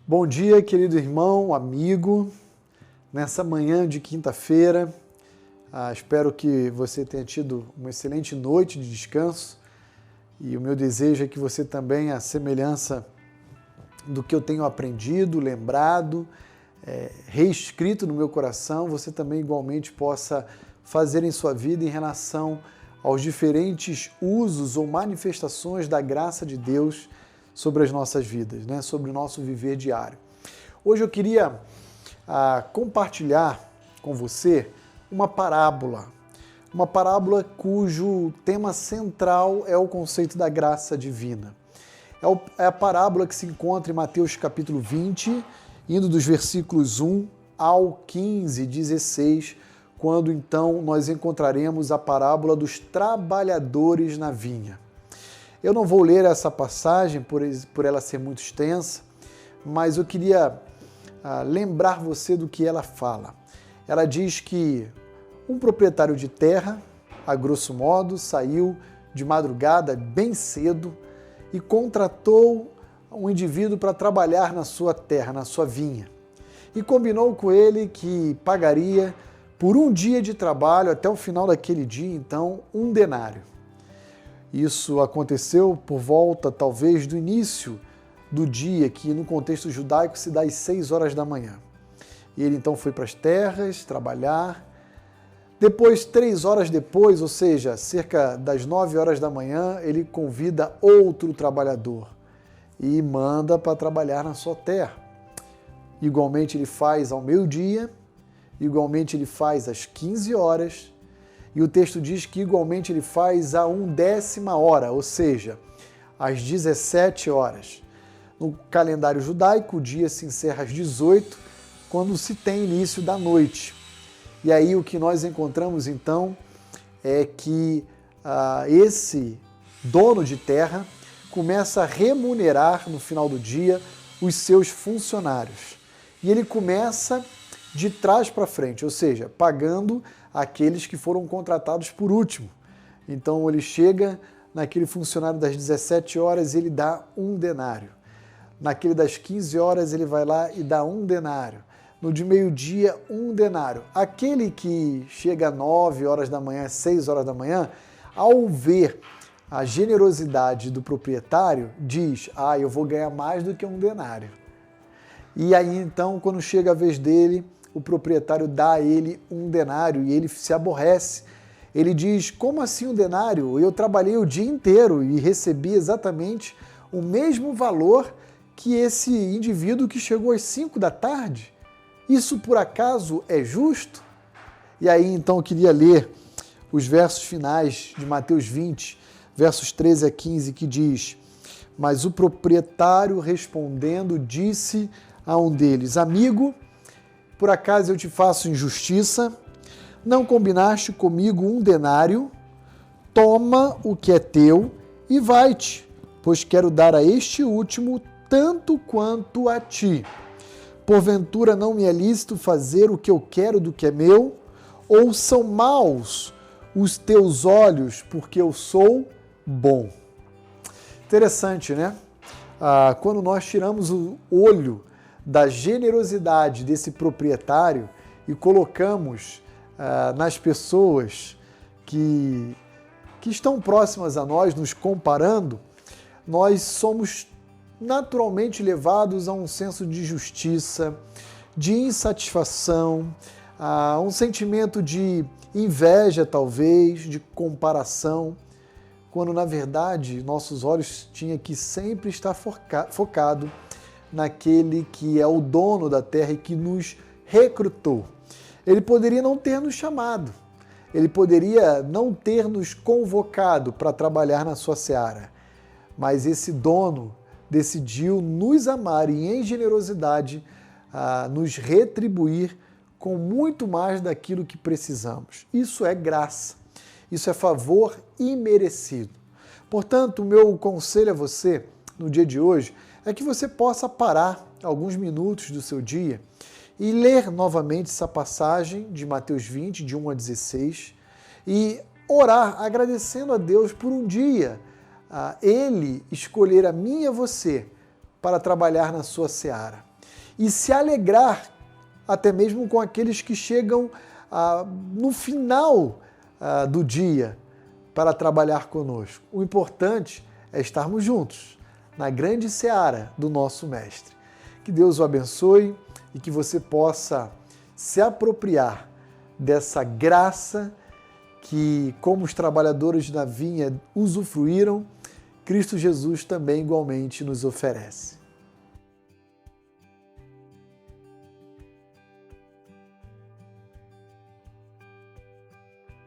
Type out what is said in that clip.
Bom dia, querido irmão, amigo, nessa manhã de quinta-feira. Espero que você tenha tido uma excelente noite de descanso e o meu desejo é que você também, à semelhança do que eu tenho aprendido, lembrado, reescrito no meu coração, você também igualmente possa fazer em sua vida em relação aos diferentes usos ou manifestações da graça de Deus sobre as nossas vidas, né? Sobre o nosso viver diário. Hoje eu queria compartilhar com você uma parábola cujo tema central é o conceito da graça divina. É a parábola que se encontra em Mateus capítulo 20, indo dos versículos 1 ao 15, 16, quando então nós encontraremos a parábola dos trabalhadores na vinha. Eu não vou ler essa passagem por ela ser muito extensa, mas eu queria lembrar você do que ela fala. Ela diz que um proprietário de terra, a grosso modo, saiu de madrugada bem cedo e contratou um indivíduo para trabalhar na sua terra, na sua vinha. E combinou com ele que pagaria por um dia de trabalho, até o final daquele dia, então, 1 denário. Isso aconteceu por volta, talvez, do início do dia, que no contexto judaico se dá às 6 horas da manhã. E ele então foi para as terras trabalhar. Depois, 3 horas depois, ou seja, cerca das 9 horas da manhã, ele convida outro trabalhador e manda para trabalhar na sua terra. Igualmente ele faz ao meio-dia, igualmente ele faz às 15 horas, e o texto diz que igualmente ele faz a 1/10 hora, ou seja, às 17 horas. No calendário judaico, o dia se encerra às 18, quando se tem início da noite. E aí o que nós encontramos então é que esse dono de terra começa a remunerar no final do dia os seus funcionários. E ele começa de trás para frente, ou seja, pagando aqueles que foram contratados por último. Então ele chega naquele funcionário das 17 horas e ele dá 1 denário. Naquele das 15 horas ele vai lá e dá 1 denário. No de meio-dia, 1 denário. Aquele que chega às 9 horas da manhã, 6 horas da manhã, ao ver a generosidade do proprietário, diz, eu vou ganhar mais do que 1 denário. E aí então, quando chega a vez dele, o proprietário dá a ele 1 denário e ele se aborrece. Ele diz, como assim 1 denário? Eu trabalhei o dia inteiro e recebi exatamente o mesmo valor que esse indivíduo que chegou às 5 da tarde. Isso por acaso é justo? E aí então eu queria ler os versos finais de Mateus 20, versos 13 a 15, que diz, mas o proprietário respondendo disse a um deles, amigo, por acaso eu te faço injustiça? Não combinaste comigo 1 denário? Toma o que é teu e vai-te, pois quero dar a este último tanto quanto a ti. Porventura não me é lícito fazer o que eu quero do que é meu? Ou são maus os teus olhos porque eu sou bom? Interessante, né? Quando nós tiramos o olho da generosidade desse proprietário e colocamos nas pessoas que estão próximas a nós, nos comparando, nós somos naturalmente levados a um senso de justiça, de insatisfação, a um sentimento de inveja, talvez, de comparação, quando, na verdade, nossos olhos tinham que sempre estar focado naquele que é o dono da terra e que nos recrutou. Ele poderia não ter nos chamado, ele poderia não ter nos convocado para trabalhar na sua seara, mas esse dono decidiu nos amar e, em generosidade, nos retribuir com muito mais daquilo que precisamos. Isso é graça, isso é favor imerecido. Portanto, o meu conselho a você, no dia de hoje, é que você possa parar alguns minutos do seu dia e ler novamente essa passagem de Mateus 20, de 1 a 16, e orar agradecendo a Deus por um dia Ele escolher a mim e a você para trabalhar na sua seara. e se alegrar até mesmo com aqueles que chegam no final do dia para trabalhar conosco. O importante é estarmos juntos na grande seara do nosso Mestre. Que Deus o abençoe e que você possa se apropriar dessa graça que, como os trabalhadores da vinha usufruíram, Cristo Jesus também igualmente nos oferece.